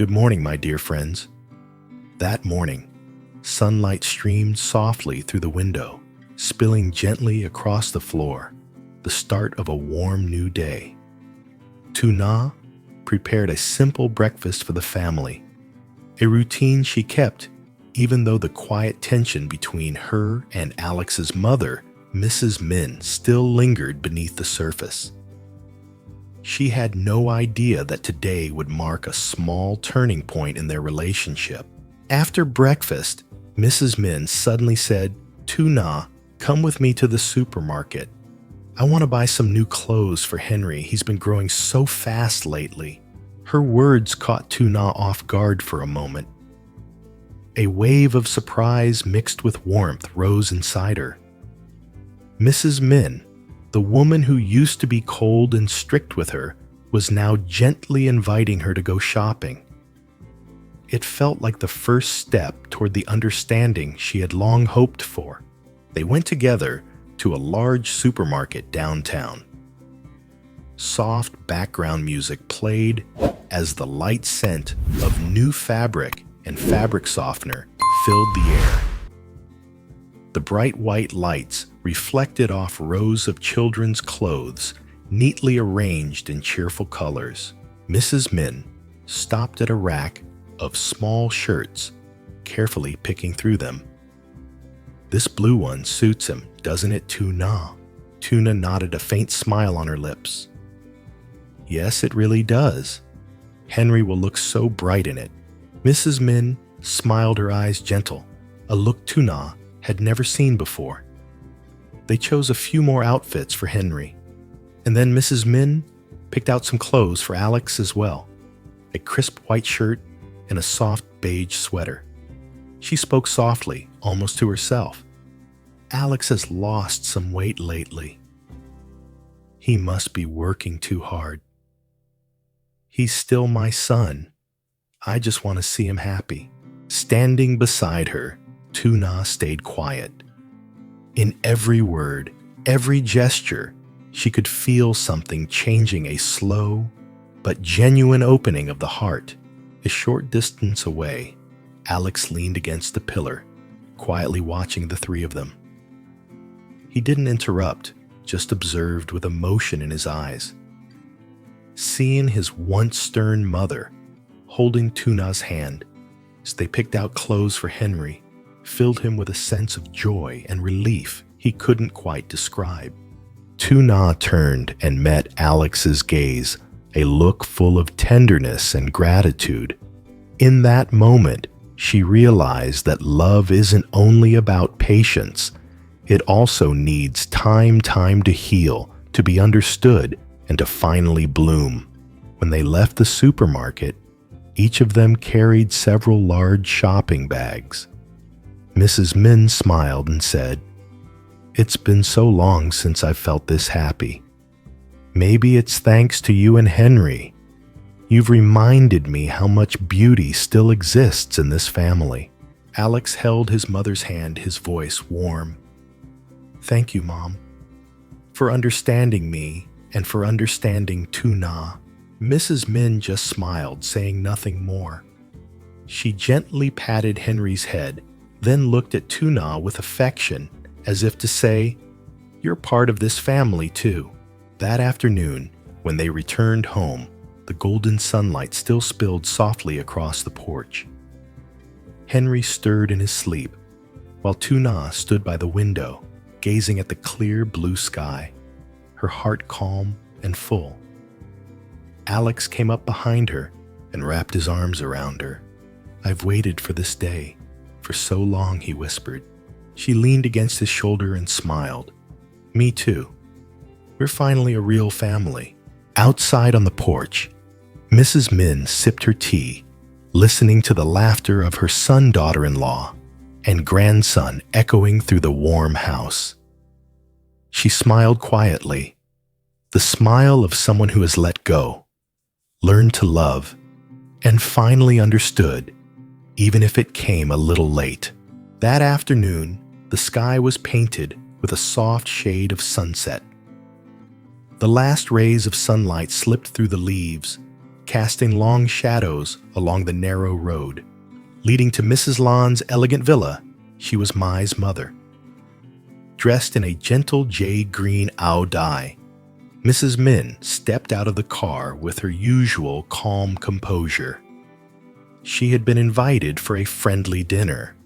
Good morning, my dear friends. That morning, sunlight streamed softly through the window, spilling gently across the floor, the start of a warm new day. LYTUNA prepared a simple breakfast for the family, a routine she kept even though the quiet tension between her and Alex's mother, Ms Minh, still lingered beneath the surface. She had no idea that today would mark a small turning point in their relationship. After breakfast, Mrs. Minh suddenly said, "LYTUNA, come with me to the supermarket. I want to buy some new clothes for Henry. He's been growing so fast lately." Her words caught LYTUNA off guard for a moment. A wave of surprise mixed with warmth rose inside her. Mrs. Minh, the woman who used to be cold and strict with her, was now gently inviting her to go shopping. It felt like the first step toward the understanding she had long hoped for. They went together to a large supermarket downtown. Soft background music played as the light scent of new fabric and fabric softener filled the air. The bright white lights reflected off rows of children's clothes, neatly arranged in cheerful colors. Mrs. Minh stopped at a rack of small shirts, carefully picking through them. "This blue one suits him, doesn't it, LYTUNA?" LYTUNA nodded, a faint smile on her lips. "Yes, it really does. Henry will look so bright in it." Mrs. Minh smiled, her eyes gentle, a look LYTUNA had never seen before. They chose a few more outfits for Henry, and then Mrs. Minh picked out some clothes for Alex as well, a crisp white shirt and a soft beige sweater. She spoke softly, almost to herself. "Alex has lost some weight lately. He must be working too hard. He's still my son. I just want to see him happy." Standing beside her, LYTUNA stayed quiet. In every word, every gesture, she could feel something changing, a slow but genuine opening of the heart. A short distance away, Alex leaned against the pillar, quietly watching the three of them. He didn't interrupt, just observed with emotion in his eyes. Seeing his once stern mother holding LYTUNA's hand as they picked out clothes for Henry filled him with a sense of joy and relief he couldn't quite describe. LYTUNA turned and met Alex's gaze, a look full of tenderness and gratitude. In that moment, she realized that love isn't only about patience. It also needs time to heal, to be understood, and to finally bloom. When they left the supermarket, each of them carried several large shopping bags. Mrs. Minh smiled and said, "It's been so long since I've felt this happy. Maybe it's thanks to you and Henry. You've reminded me how much beauty still exists in this family." Alex held his mother's hand, his voice warm. "Thank you, Mom, for understanding me and for understanding LYTUNA." Mrs. Minh just smiled, saying nothing more. She gently patted Henry's head, then looked at LYTUNA with affection, as if to say, "You're part of this family too." That afternoon, when they returned home, the golden sunlight still spilled softly across the porch. Henry stirred in his sleep, while LYTUNA stood by the window, gazing at the clear blue sky, her heart calm and full. Alex came up behind her and wrapped his arms around her. "I've waited for this day for so long," he whispered. She leaned against his shoulder and smiled. "Me too. We're finally a real family." Outside on the porch, Mrs. Minh sipped her tea, listening to the laughter of her son, daughter-in-law, and grandson echoing through the warm house. She smiled quietly, the smile of someone who has let go, learned to love, and finally understood, even if it came a little late. That afternoon, the sky was painted with a soft shade of sunset. The last rays of sunlight slipped through the leaves, casting long shadows along the narrow road. Leading to Mrs. Lan's elegant villa, she was Mai's mother. Dressed in a gentle jade green ao dye, Mrs. Minh stepped out of the car with her usual calm composure. She had been invited for a friendly dinner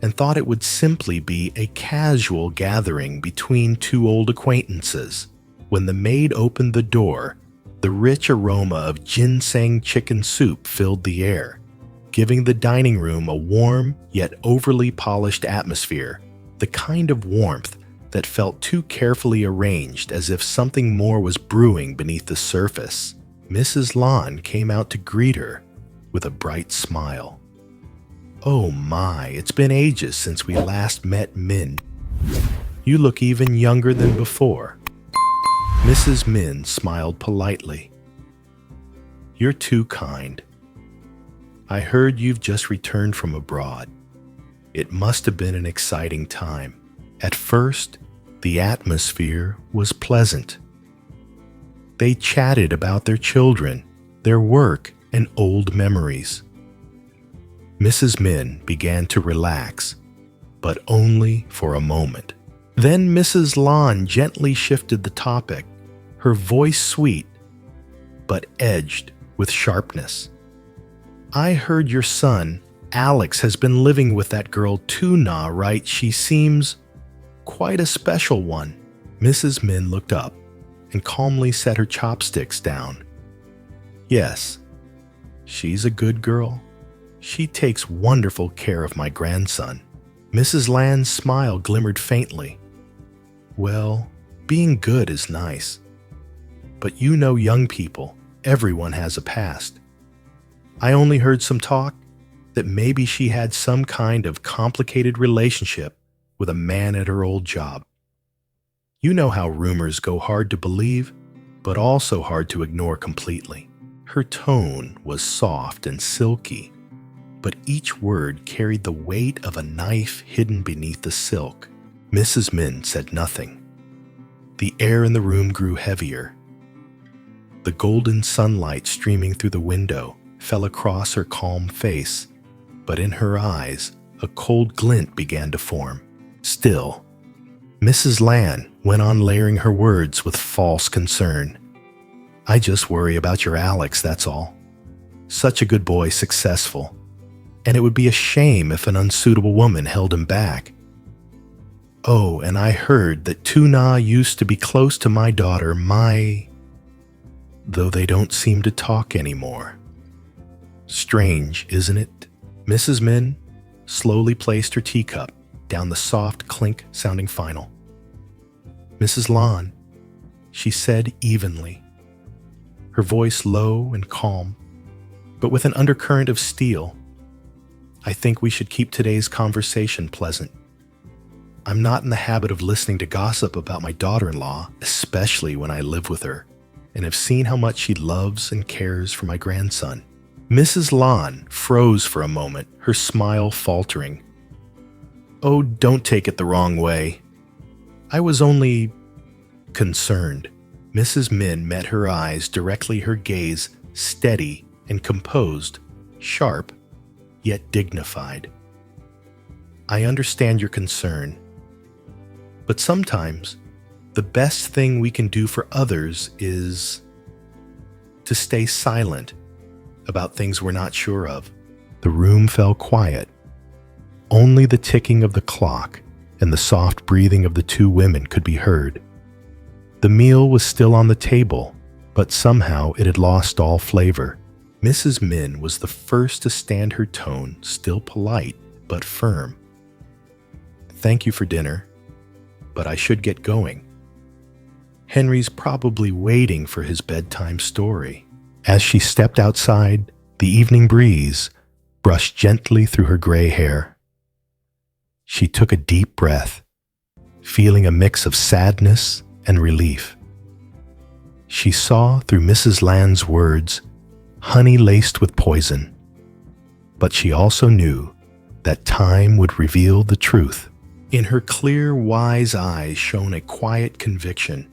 and thought it would simply be a casual gathering between two old acquaintances. When the maid opened the door, the rich aroma of ginseng chicken soup filled the air, giving the dining room a warm yet overly polished atmosphere, the kind of warmth that felt too carefully arranged, as if something more was brewing beneath the surface. Mrs. Lan came out to greet her with a bright smile. "Oh my, it's been ages since we last met, Minh. You look even younger than before." Mrs. Minh smiled politely. "You're too kind. I heard you've just returned from abroad. It must have been an exciting time. At first, the atmosphere was pleasant. They chatted about their children, their work, and old memories." Mrs. Minh began to relax, but only for a moment. Then Mrs. Lan gently shifted the topic, her voice sweet, but edged with sharpness. "I heard your son, Alex, has been living with that girl LYTUNA, right? She seems quite a special one." Mrs. Minh looked up and calmly set her chopsticks down. "Yes, she's a good girl. She takes wonderful care of my grandson." Mrs. Lan's smile glimmered faintly. "Well, being good is nice. But you know young people, everyone has a past. I only heard some talk that maybe she had some kind of complicated relationship with a man at her old job. You know how rumors go, hard to believe, but also hard to ignore completely." Her tone was soft and silky, but each word carried the weight of a knife hidden beneath the silk. Mrs. Minh said nothing. The air in the room grew heavier. The golden sunlight streaming through the window fell across her calm face, but in her eyes, a cold glint began to form. Still, Mrs. Lan went on layering her words with false concern. "I just worry about your Alex, that's all. Such a good boy, successful. And it would be a shame if an unsuitable woman held him back. Oh, and I heard that LYTUNA used to be close to my daughter, though they don't seem to talk anymore. Strange, isn't it?" Mrs. Minh slowly placed her teacup down the soft clink-sounding final. "Mrs. Lan," she said evenly, her voice low and calm, but with an undercurrent of steel, "I think we should keep today's conversation pleasant. I'm not in the habit of listening to gossip about my daughter-in-law, especially when I live with her, and have seen how much she loves and cares for my grandson." Mrs. Lan froze for a moment, her smile faltering. "Oh, don't take it the wrong way. I was only concerned." Mrs. Minh met her eyes directly, her gaze steady and composed, sharp, yet dignified. "I understand your concern, but sometimes the best thing we can do for others is to stay silent about things we're not sure of." The room fell quiet. Only the ticking of the clock and the soft breathing of the two women could be heard. The meal was still on the table, but somehow it had lost all flavor. Mrs. Minh was the first to stand, her tone still polite but firm. "Thank you for dinner, but I should get going. Henry's probably waiting for his bedtime story." As she stepped outside, the evening breeze brushed gently through her gray hair. She took a deep breath, feeling a mix of sadness and relief. She saw through Mrs. Lan's words, honey laced with poison, but she also knew that time would reveal the truth. In her clear, wise eyes shone a quiet conviction.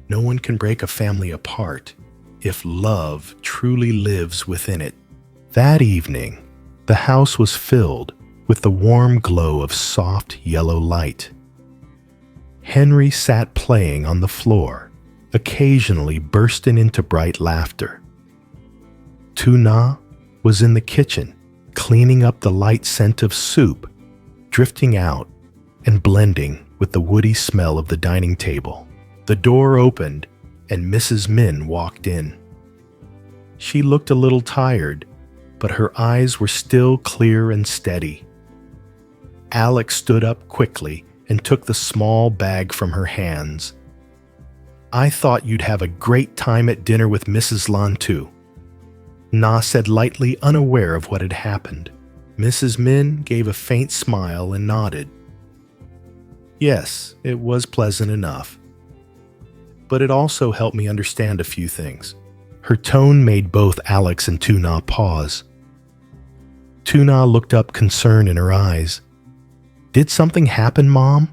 No one can break a family apart, if love truly lives within it. That evening, the house was filled with the warm glow of soft yellow light. Henry sat playing on the floor, occasionally bursting into bright laughter. LYTUNA was in the kitchen, cleaning up the light scent of soup, drifting out and blending with the woody smell of the dining table. The door opened and Mrs. Minh walked in. She looked a little tired, but her eyes were still clear and steady. Alex stood up quickly and took the small bag from her hands. "I thought you'd have a great time at dinner with Mrs. Lantu," Na said lightly, unaware of what had happened. Mrs. Minh gave a faint smile and nodded. "Yes, it was pleasant enough. But it also helped me understand a few things." Her tone made both Alex and LYTUNA pause. LYTUNA looked up, concern in her eyes. "Did something happen, Mom?"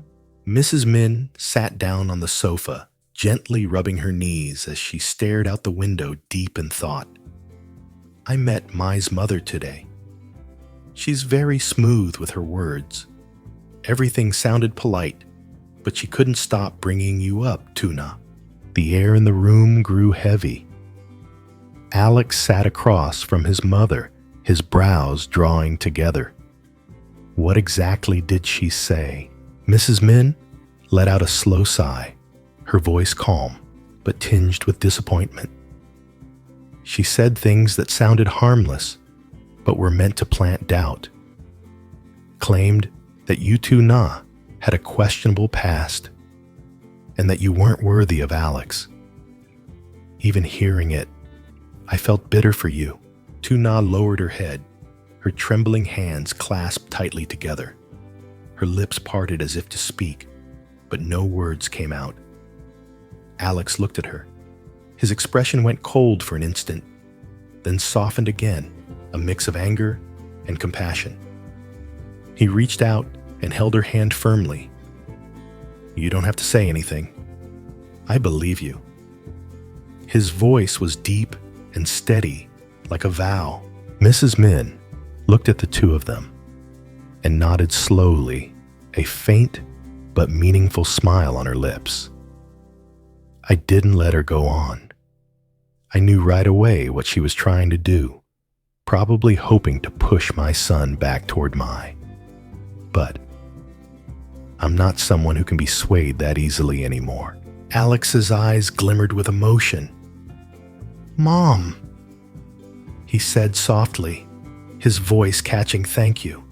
Mrs. Minh sat down on the sofa, gently rubbing her knees as she stared out the window deep in thought. "I met Mai's mother today. She's very smooth with her words. Everything sounded polite, but she couldn't stop bringing you up, LYTUNA." The air in the room grew heavy. Alex sat across from his mother, his brows drawing together. What exactly did she say? Mrs. Minh let out a slow sigh, her voice calm, but tinged with disappointment. She said things that sounded harmless, but were meant to plant doubt. Claimed that you LYTUNA had a questionable past, and that you weren't worthy of Alex. Even hearing it, I felt bitter for you. LYTUNA lowered her head, her trembling hands clasped tightly together. Her lips parted as if to speak, but no words came out. Alex looked at her. His expression went cold for an instant, then softened again, a mix of anger and compassion. He reached out and held her hand firmly. "You don't have to say anything. I believe you." His voice was deep and steady, like a vow. Mrs. Minh looked at the two of them and nodded slowly, a faint but meaningful smile on her lips. I didn't let her go on. I knew right away what she was trying to do, probably hoping to push my son back toward Mai. But I'm not someone who can be swayed that easily anymore. Alex's eyes glimmered with emotion. "Mom," he said softly, his voice catching thank you.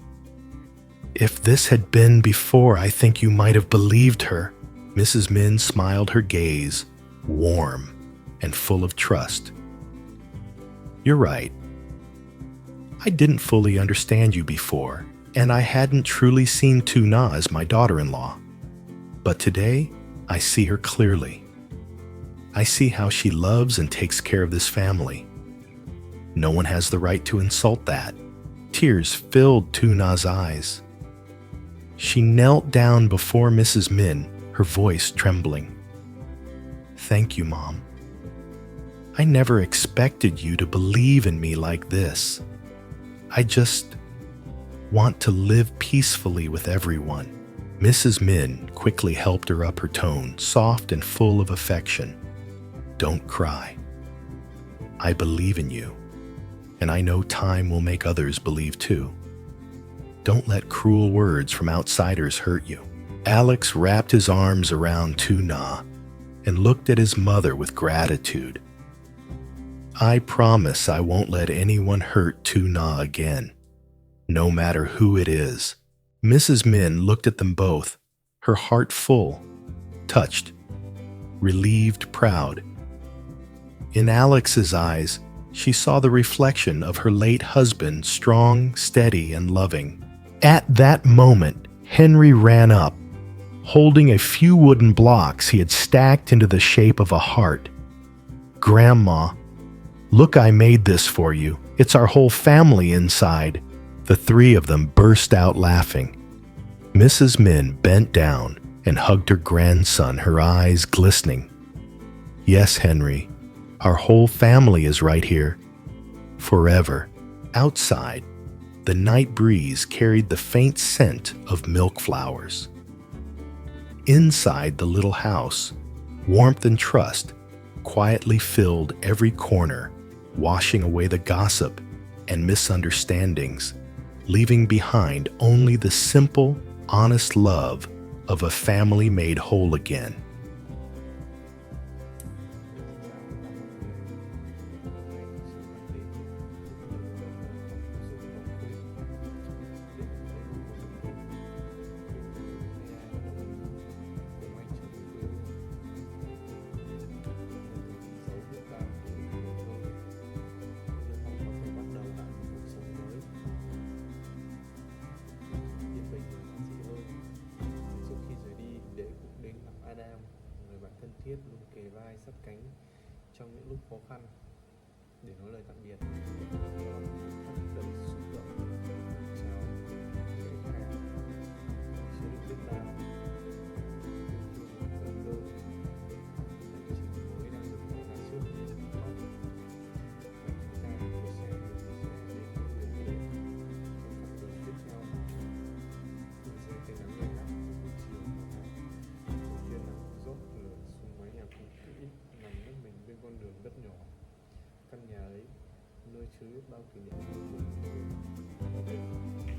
"If this had been before, I think you might have believed her." Mrs. Minh smiled, her gaze warm and full of trust. "You're right. I didn't fully understand you before, and I hadn't truly seen LYTUNA as my daughter-in-law. But today, I see her clearly. I see how she loves and takes care of this family. No one has the right to insult that." Tears filled LYTUNA's eyes. She knelt down before Mrs. Minh, her voice trembling. "Thank you, Mom. I never expected you to believe in me like this. I just want to live peacefully with everyone." Mrs. Minh quickly helped her up, her tone soft and full of affection. "Don't cry. I believe in you, and I know time will make others believe too. Don't let cruel words from outsiders hurt you." Alex wrapped his arms around LYTUNA and looked at his mother with gratitude. "I promise I won't let anyone hurt LYTUNA again, no matter who it is." Mrs. Minh looked at them both, her heart full, touched, relieved, proud. In Alex's eyes, she saw the reflection of her late husband, strong, steady, and loving. At that moment, Henry ran up, holding a few wooden blocks he had stacked into the shape of a heart. "Grandma, look, I made this for you. It's our whole family inside." The three of them burst out laughing. Mrs. Minh bent down and hugged her grandson, her eyes glistening. "Yes, Henry, Our whole family is right here, forever. Outside, the night breeze carried the faint scent of milk flowers. Inside the little house, warmth and trust quietly filled every corner, washing away the gossip and misunderstandings, leaving behind only the simple, honest love of a family made whole again. Thân thiết luôn kề vai sát cánh trong những lúc khó khăn để nói lời tạm biệt. Đầy xúc động chào người khác chưa được biết ta cơn đơ chỉ mới đang được mở ra trước và chúng ta có xe đến người đến trong phần tiếp theo. Mình sẽ thấy nắng lên nắng buổi chiều đầu tiên là dốc lửa xuống mái nhà cũ kỹ nằm nấp mình bên con đường đất nhỏ. Căn nhà ấy nơi chứa biết bao kỷ niệm ở đây.